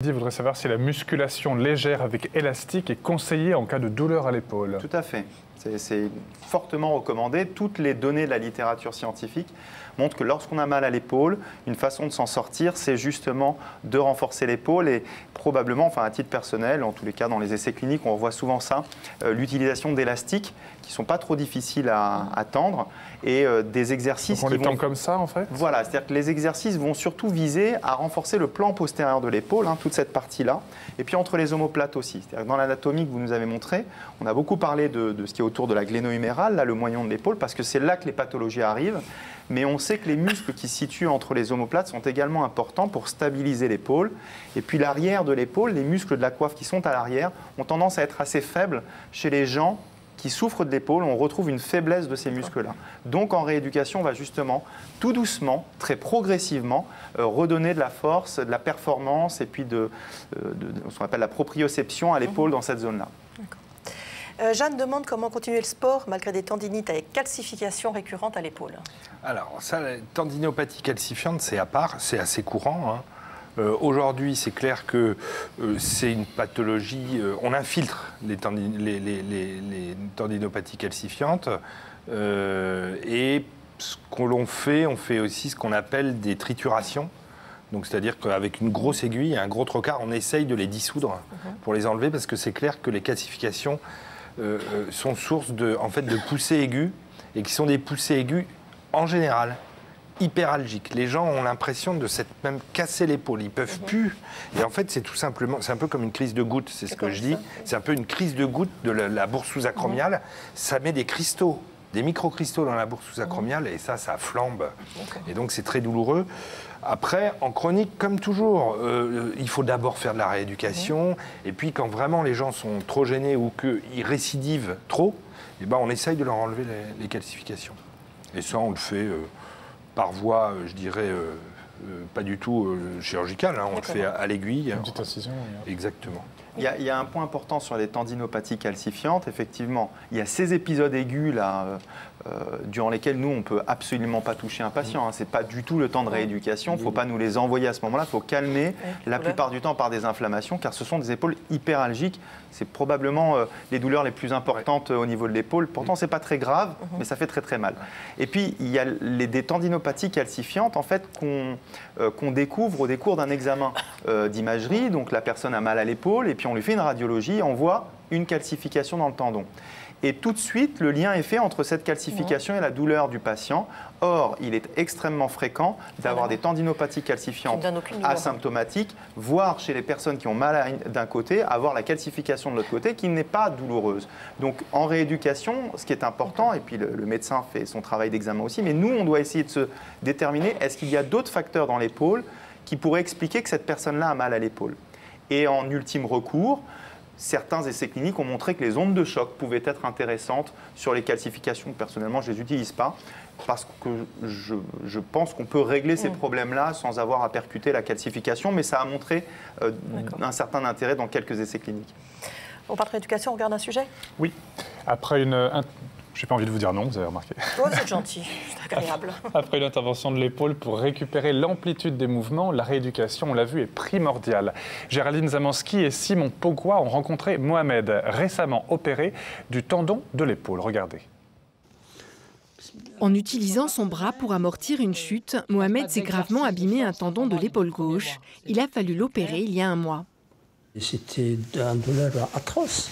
Je voudrais savoir si la musculation légère avec élastique est conseillée en cas de douleur à l'épaule. Tout à fait. C'est fortement recommandé. Toutes les données de la littérature scientifique montrent que lorsqu'on a mal à l'épaule, une façon de s'en sortir, c'est justement de renforcer l'épaule et probablement, enfin à titre personnel, en tous les cas dans les essais cliniques, on revoit souvent ça, l'utilisation d'élastiques qui ne sont pas trop difficiles à tendre et des exercices Donc on qui les tend comme ça en fait? Voilà, c'est-à-dire que les exercices vont surtout viser à renforcer le plan postérieur de l'épaule, toute cette partie-là, et puis entre les omoplates aussi. C'est-à-dire que dans l'anatomie que vous nous avez montré, on a beaucoup parlé de ce qui est autour de la gléno-humérale, là le moignon de l'épaule, parce que c'est là que les pathologies arrivent, mais on sait que les muscles qui se situent entre les omoplates sont également importants pour stabiliser l'épaule. Et puis l'arrière de l'épaule, les muscles de la coiffe qui sont à l'arrière, ont tendance à être assez faibles chez les gens qui souffrent de l'épaule. On retrouve une faiblesse de ces muscles-là. Donc en rééducation, on va justement tout doucement, très progressivement, redonner de la force, de la performance et puis de ce qu'on appelle la proprioception à l'épaule dans cette zone-là. Jeanne demande comment continuer le sport malgré des tendinites avec calcification récurrente à l'épaule. Alors ça, la tendinopathie calcifiante, c'est à part, c'est assez courant. Aujourd'hui, c'est clair que c'est une pathologie, on infiltre les tendinopathies calcifiantes et ce que l'on fait, on fait aussi ce qu'on appelle des triturations. Donc c'est-à-dire qu'avec une grosse aiguille, un gros trocard, on essaye de les dissoudre pour les enlever parce que c'est clair que les calcifications sont source de poussées aiguës et qui sont des poussées aiguës en général hyperalgiques. Les gens ont l'impression de s'être même cassé l'épaule, ils peuvent plus. Et en fait, c'est tout simplement, c'est un peu comme une crise de goutte, c'est ce que je dis. C'est un peu une crise de goutte de la bourse sous-acromiale. Ça met des cristaux, des microcristaux dans la bourse sous-acromiale et ça flambe. Et donc c'est très douloureux. Après, en chronique, comme toujours, il faut d'abord faire de la rééducation. Et puis, quand vraiment les gens sont trop gênés ou qu'ils récidivent trop, eh ben, on essaye de leur enlever les calcifications. Et ça, on le fait par voie, je dirais, pas du tout chirurgicale. On le fait à l'aiguille. Une petite incision. Exactement. Il y a un point important sur les tendinopathies calcifiantes. Effectivement, il y a ces épisodes aigus là, durant lesquels nous, on ne peut absolument pas toucher un patient. Ce n'est pas du tout le temps de rééducation. Il ne faut pas nous les envoyer à ce moment-là. Il faut calmer la plupart du temps par des inflammations, car ce sont des épaules hyperalgiques. C'est probablement les douleurs les plus importantes au niveau de l'épaule. Pourtant, ce n'est pas très grave, mais ça fait très très mal. Et puis, il y a des tendinopathies calcifiantes en fait, qu'on découvre au décours d'un examen d'imagerie. Donc, la personne a mal à l'épaule et puis on lui fait une radiologie et on voit une calcification dans le tendon. Et tout de suite, le lien est fait entre cette calcification et la douleur du patient. Or, il est extrêmement fréquent d'avoir des tendinopathies calcifiantes asymptomatiques, voire chez les personnes qui ont mal d'un côté, avoir la calcification de l'autre côté qui n'est pas douloureuse. Donc, en rééducation, ce qui est important, et puis le médecin fait son travail d'examen aussi, mais nous, on doit essayer de se déterminer, est-ce qu'il y a d'autres facteurs dans l'épaule qui pourraient expliquer que cette personne-là a mal à l'épaule. Et en ultime recours, certains essais cliniques ont montré que les ondes de choc pouvaient être intéressantes sur les calcifications. Personnellement, je ne les utilise pas parce que je pense qu'on peut régler ces problèmes-là sans avoir à percuter la calcification, mais ça a montré un certain intérêt dans quelques essais cliniques. On parle de rééducation, on regarde un sujet? Oui. Après j'ai pas envie de vous dire non, vous avez remarqué. Oh, c'est gentil, c'est agréable. Après une intervention de l'épaule pour récupérer l'amplitude des mouvements, la rééducation, on l'a vu, est primordiale. Géraldine Zamanski et Simon Pogua ont rencontré Mohamed, récemment opéré du tendon de l'épaule. Regardez. En utilisant son bras pour amortir une chute, Mohamed s'est gravement abîmé un tendon de l'épaule gauche. Il a fallu l'opérer il y a un mois. C'était une douleur atroce.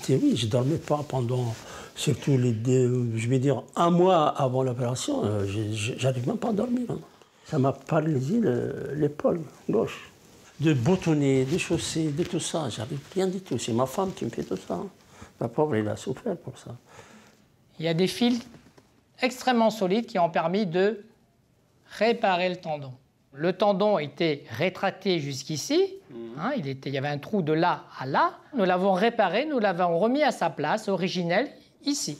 Oui, je ne dormais pas pendant... Surtout je vais dire, un mois avant l'opération, j'arrive même pas à dormir. Ça m'a paralysé l'épaule gauche. De boutonner, de chausser, de tout ça, j'arrive rien du tout. C'est ma femme qui me fait tout ça. Ma pauvre, elle a souffert pour ça. Il y a des fils extrêmement solides qui ont permis de réparer le tendon. Le tendon était rétracté jusqu'ici, il y avait un trou de là à là. Nous l'avons réparé, nous l'avons remis à sa place originelle, ici.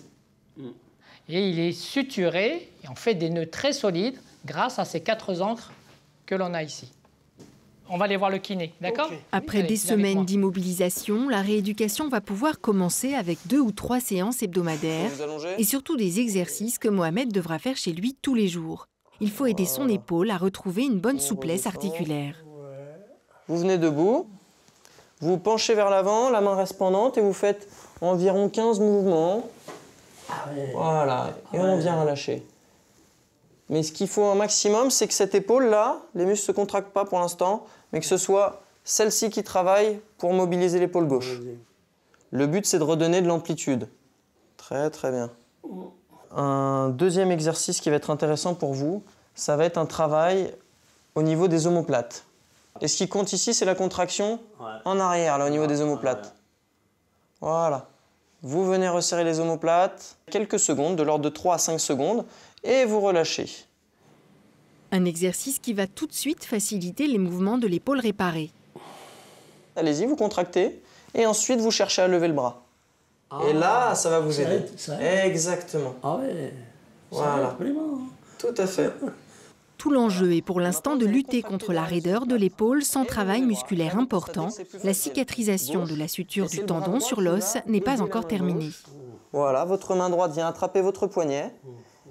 Et il est suturé, et on fait des nœuds très solides grâce à ces 4 encres que l'on a ici. On va aller voir le kiné, d'accord? Après des semaines d'immobilisation, la rééducation va pouvoir commencer avec 2 ou 3 séances hebdomadaires et surtout des exercices que Mohamed devra faire chez lui tous les jours. Il faut aider son épaule à retrouver une bonne souplesse articulaire. Vous venez debout, vous penchez vers l'avant, la main reste pendante et vous faites environ 15 mouvements. Voilà, et on vient relâcher. Mais ce qu'il faut un maximum, c'est que cette épaule-là, les muscles ne se contractent pas pour l'instant, mais que ce soit celle-ci qui travaille pour mobiliser l'épaule gauche. Le but, c'est de redonner de l'amplitude. Très, très bien. Un deuxième exercice qui va être intéressant pour vous, ça va être un travail au niveau des omoplates. Et ce qui compte ici, c'est la contraction en arrière, là, au niveau des omoplates. Voilà. Vous venez resserrer les omoplates, quelques secondes, de l'ordre de 3 à 5 secondes, et vous relâchez. Un exercice qui va tout de suite faciliter les mouvements de l'épaule réparée. Allez-y, vous contractez, et ensuite vous cherchez à lever le bras. Et là, ça va vous aider. Exactement. Ah ouais. Voilà. Tout à fait. Tout l'enjeu est pour l'instant de lutter contre la raideur de l'épaule sans travail musculaire important. La cicatrisation de la suture du tendon sur l'os n'est pas encore terminée. Voilà, votre main droite vient attraper votre poignet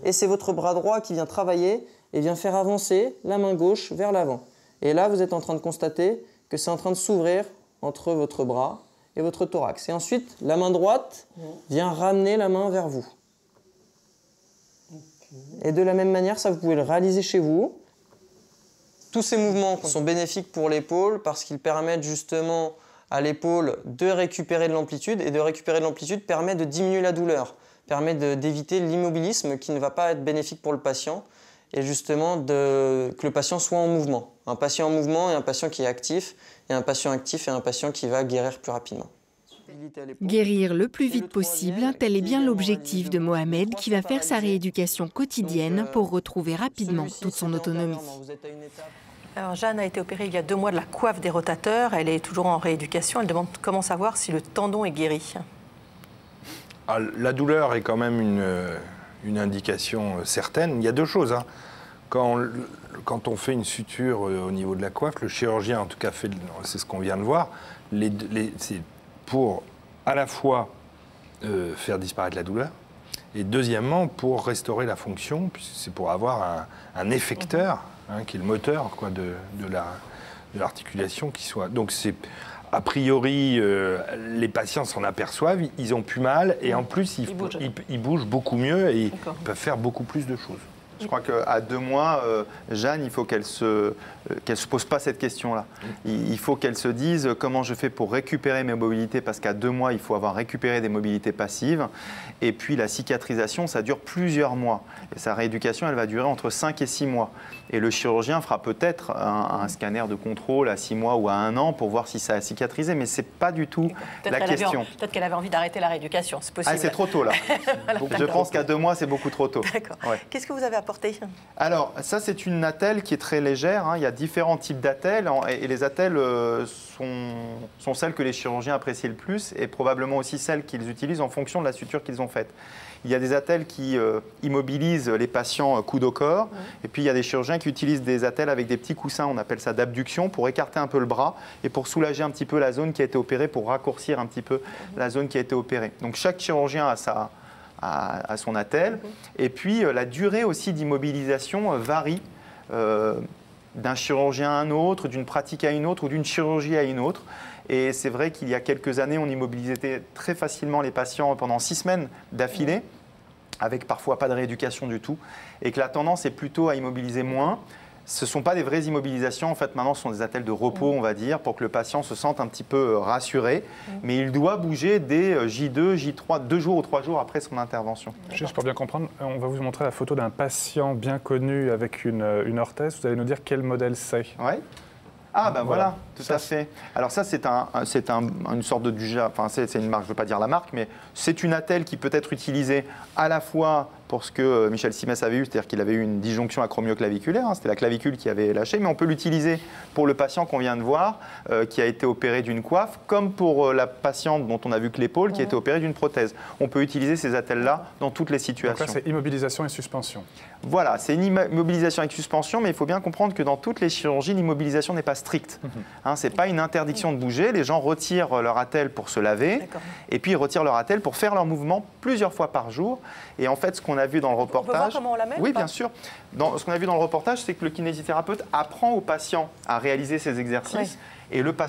et c'est votre bras droit qui vient travailler et vient faire avancer la main gauche vers l'avant. Et là, vous êtes en train de constater que c'est en train de s'ouvrir entre votre bras et votre thorax. Et ensuite, la main droite vient ramener la main vers vous. Et de la même manière, ça vous pouvez le réaliser chez vous. Tous ces mouvements sont bénéfiques pour l'épaule parce qu'ils permettent justement à l'épaule de récupérer de l'amplitude. Et de récupérer de l'amplitude permet de diminuer la douleur, permet d'éviter l'immobilisme qui ne va pas être bénéfique pour le patient. Et justement que le patient soit en mouvement. Un patient en mouvement et un patient qui est actif. Et un patient actif et un patient qui va guérir plus rapidement. Guérir le plus vite possible, tel est bien l'objectif de Mohamed qui va faire sa rééducation quotidienne pour retrouver rapidement toute son autonomie. Alors Jeanne a été opérée il y a 2 mois de la coiffe des rotateurs. Elle est toujours en rééducation. Elle demande comment savoir si le tendon est guéri. La douleur est quand même une indication certaine. Il y a 2 choses. Quand on fait une suture au niveau de la coiffe, le chirurgien en tout cas c'est ce qu'on vient de voir, c'est pour à la fois faire disparaître la douleur et deuxièmement pour restaurer la fonction, puisque c'est pour avoir un effecteur qui est le moteur de l'articulation qui soit. Donc c'est a priori les patients s'en aperçoivent, ils ont plus mal et en plus ils bougent beaucoup mieux et ils peuvent faire beaucoup plus de choses. Je crois qu'à 2 mois, Jeanne, il faut qu'elle se pose pas cette question-là. Il faut qu'elle se dise comment je fais pour récupérer mes mobilités, parce qu'à 2 mois, il faut avoir récupéré des mobilités passives. Et puis la cicatrisation, ça dure plusieurs mois. Et sa rééducation, elle va durer entre 5 et 6 mois. Et le chirurgien fera peut-être un scanner de contrôle à 6 mois ou à 1 an pour voir si ça a cicatrisé, mais ce n'est pas du tout la question. Peut-être qu'elle avait envie d'arrêter la rééducation, c'est possible. Ah, c'est trop tôt là. Donc, je pense qu'à 2 mois, c'est beaucoup trop tôt. D'accord. Ouais. Qu'est-ce que vous avez apporté? Alors, ça, c'est une attelle qui est très légère. Il y a différents types d'attelles et les attelles sont celles que les chirurgiens apprécient le plus et probablement aussi celles qu'ils utilisent en fonction de la suture qu'ils ont faite. Il y a des attelles qui immobilisent les patients coude au corps et puis il y a des chirurgiens qui utilisent des attelles avec des petits coussins, on appelle ça d'abduction, pour écarter un peu le bras et pour soulager un petit peu la zone qui a été opérée, pour raccourcir un petit peu la zone qui a été opérée. Donc chaque chirurgien a son attelle. Et puis la durée aussi d'immobilisation varie d'un chirurgien à un autre, d'une pratique à une autre ou d'une chirurgie à une autre. Et c'est vrai qu'il y a quelques années, on immobilisait très facilement les patients pendant 6 semaines d'affilée, avec parfois pas de rééducation du tout, et que la tendance est plutôt à immobiliser moins. Ce ne sont pas des vraies immobilisations, en fait maintenant ce sont des attelles de repos, on va dire, pour que le patient se sente un petit peu rassuré, mais il doit bouger dès J2, J3, 2 jours ou 3 jours après son intervention. Juste pour bien comprendre, on va vous montrer la photo d'un patient bien connu avec une orthèse, vous allez nous dire quel modèle c'est. Oui. Ah ben voilà, tout à fait. Alors ça c'est une sorte de Duja, enfin c'est une marque, je ne veux pas dire la marque, mais c'est une attelle qui peut être utilisée à la fois pour ce que Michel Simès avait eu, c'est-à-dire qu'il avait eu une disjonction acromioclaviculaire, c'était la clavicule qui avait lâché, mais on peut l'utiliser pour le patient qu'on vient de voir, qui a été opéré d'une coiffe, comme pour la patiente dont on a vu que l'épaule, qui a été opérée d'une prothèse. On peut utiliser ces attelles-là dans toutes les situations. Donc là c'est immobilisation et suspension. Voilà, c'est une immobilisation avec suspension, mais il faut bien comprendre que dans toutes les chirurgies, l'immobilisation n'est pas stricte. Ce n'est pas une interdiction de bouger, les gens retirent leur attelle pour se laver, et puis ils retirent leur attelle pour faire leur mouvement plusieurs fois par jour. Et en fait, ce qu'on a vu dans le reportage... On peut voir comment on la met? Oui, bien sûr. Ce qu'on a vu dans le reportage, c'est que le kinésithérapeute apprend au patient à réaliser ces exercices. et le patient